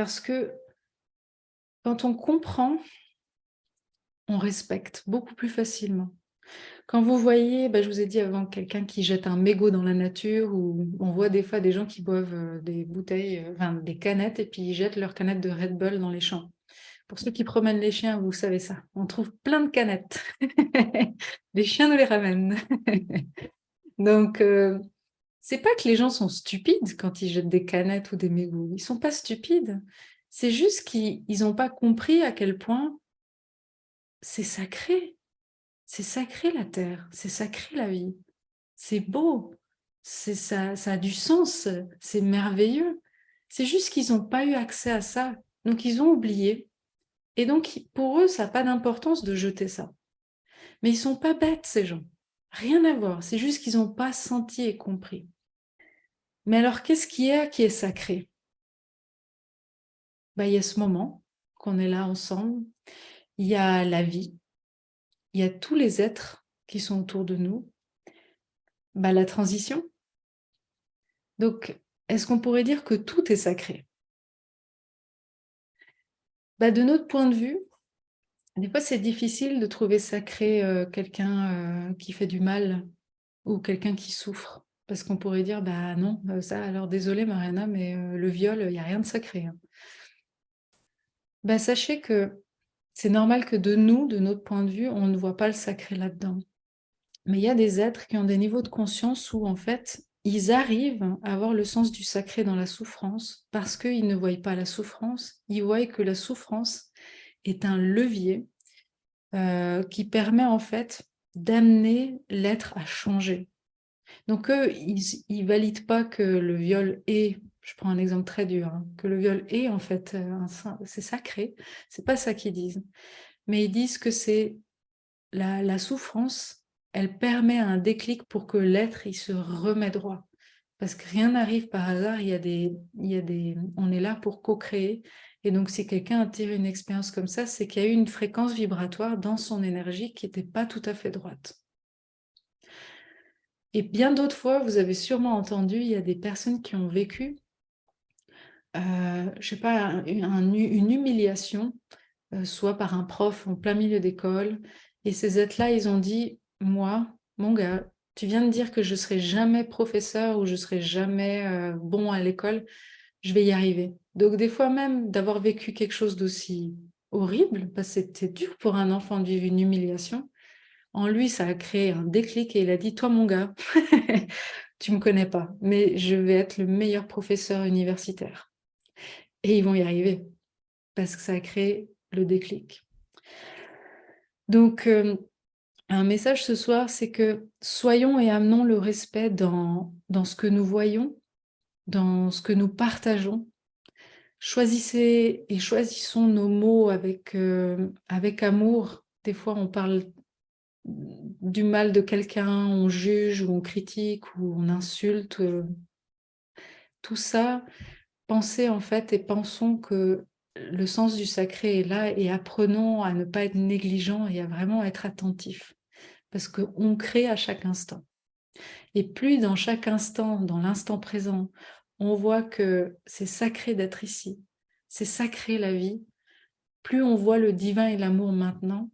Parce que quand on comprend, on respecte beaucoup plus facilement. Quand vous voyez, je vous ai dit avant, quelqu'un qui jette un mégot dans la nature, ou on voit des fois des gens qui boivent des bouteilles, enfin des canettes, et puis ils jettent leurs canettes de Red Bull dans les champs. Pour ceux qui promènent les chiens, vous savez ça. On trouve plein de canettes. Les chiens nous les ramènent. Donc, c'est pas que les gens sont stupides quand ils jettent des canettes ou des mégots. Ils sont pas stupides. C'est juste qu'ils n'ont pas compris à quel point c'est sacré. C'est sacré la terre, c'est sacré la vie. C'est beau, ça a du sens, c'est merveilleux. C'est juste qu'ils n'ont pas eu accès à ça. Donc ils ont oublié. Et donc pour eux, ça n'a pas d'importance de jeter ça. Mais ils sont pas bêtes, ces gens. Rien à voir. C'est juste qu'ils n'ont pas senti et compris. Mais alors, qu'est-ce qui est sacré? Il y a ce moment qu'on est là ensemble. Il y a la vie. Il y a tous les êtres qui sont autour de nous. La transition. Donc, est-ce qu'on pourrait dire que tout est sacré? De notre point de vue, des fois c'est difficile de trouver sacré quelqu'un qui fait du mal ou quelqu'un qui souffre. Parce qu'on pourrait dire, non, ça, alors désolé Mariana, mais le viol, il n'y a rien de sacré, hein. Sachez que c'est normal que de notre point de vue, on ne voit pas le sacré là-dedans. Mais il y a des êtres qui ont des niveaux de conscience où, en fait, ils arrivent à avoir le sens du sacré dans la souffrance parce qu'ils ne voient pas la souffrance, ils voient que la souffrance est un levier qui permet, en fait, d'amener l'être à changer. Donc, eux, ils ne valident pas que le viol est, je prends un exemple très dur, hein, que le viol est, en fait, c'est sacré. C'est pas ça qu'ils disent. Mais ils disent que c'est la souffrance, elle permet un déclic pour que l'être, il se remet droit. Parce que rien n'arrive par hasard, on est là pour co-créer. Et donc, si quelqu'un attire une expérience comme ça, c'est qu'il y a eu une fréquence vibratoire dans son énergie qui n'était pas tout à fait droite. Et bien d'autres fois, vous avez sûrement entendu, il y a des personnes qui ont vécu, je sais pas, une humiliation, soit par un prof en plein milieu d'école. Et ces êtres-là, ils ont dit, moi, mon gars, tu viens de dire que je serai jamais professeur ou je serai jamais bon à l'école, je vais y arriver. Donc des fois même d'avoir vécu quelque chose d'aussi horrible, parce que c'était dur pour un enfant de vivre une humiliation, en lui, ça a créé un déclic et il a dit, toi mon gars, tu me connais pas, mais je vais être le meilleur professeur universitaire. Et ils vont y arriver, parce que ça a créé le déclic. Donc, un message ce soir, c'est que soyons et amenons le respect dans ce que nous voyons, dans ce que nous partageons. Choisissez et choisissons nos mots avec amour. Des fois, on parle du mal de quelqu'un, on juge ou on critique ou on insulte. Tout ça, pensez en fait et pensons que le sens du sacré est là et apprenons à ne pas être négligents et à vraiment être attentifs. Parce qu'on crée à chaque instant. Et plus dans chaque instant, dans l'instant présent, on voit que c'est sacré d'être ici, c'est sacré la vie, plus on voit le divin et l'amour maintenant,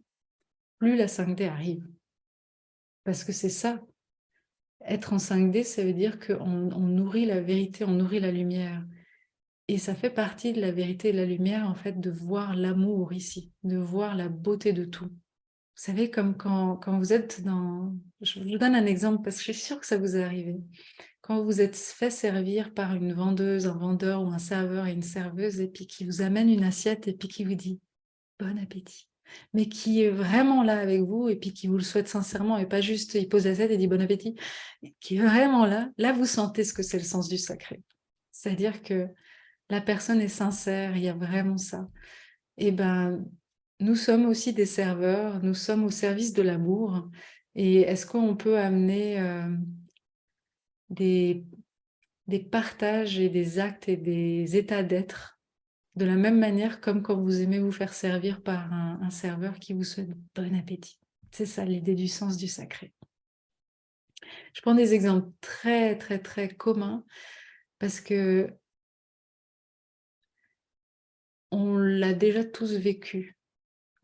plus la 5D arrive. Parce que c'est ça, être en 5D, ça veut dire qu'on nourrit la vérité, on nourrit la lumière. Et ça fait partie de la vérité et de la lumière, en fait, de voir l'amour ici, de voir la beauté de tout. Vous savez, comme quand vous êtes dans... Je vous donne un exemple parce que je suis sûre que ça vous est arrivé. Quand vous êtes fait servir par une vendeuse, un vendeur ou un serveur et une serveuse et puis qui vous amène une assiette et puis qui vous dit bon appétit, mais qui est vraiment là avec vous et puis qui vous le souhaite sincèrement et pas juste il pose l'assiette et dit bon appétit, qui est vraiment là vous sentez ce que c'est le sens du sacré. C'est-à-dire que la personne est sincère, il y a vraiment ça. Et nous sommes aussi des serveurs, nous sommes au service de l'amour. Et est-ce qu'on peut amener des partages et des actes et des états d'être de la même manière comme quand vous aimez vous faire servir par un serveur qui vous souhaite bon appétit? C'est ça l'idée du sens du sacré. Je prends des exemples très, très, très communs parce que l'a déjà tous vécu.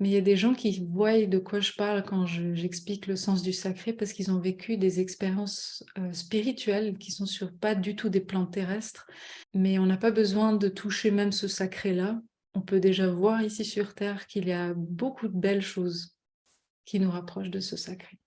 Mais il y a des gens qui voient de quoi je parle quand j'explique le sens du sacré parce qu'ils ont vécu des expériences spirituelles qui sont sur pas du tout des plans terrestres. Mais on n'a pas besoin de toucher même ce sacré-là. On peut déjà voir ici sur Terre qu'il y a beaucoup de belles choses qui nous rapprochent de ce sacré.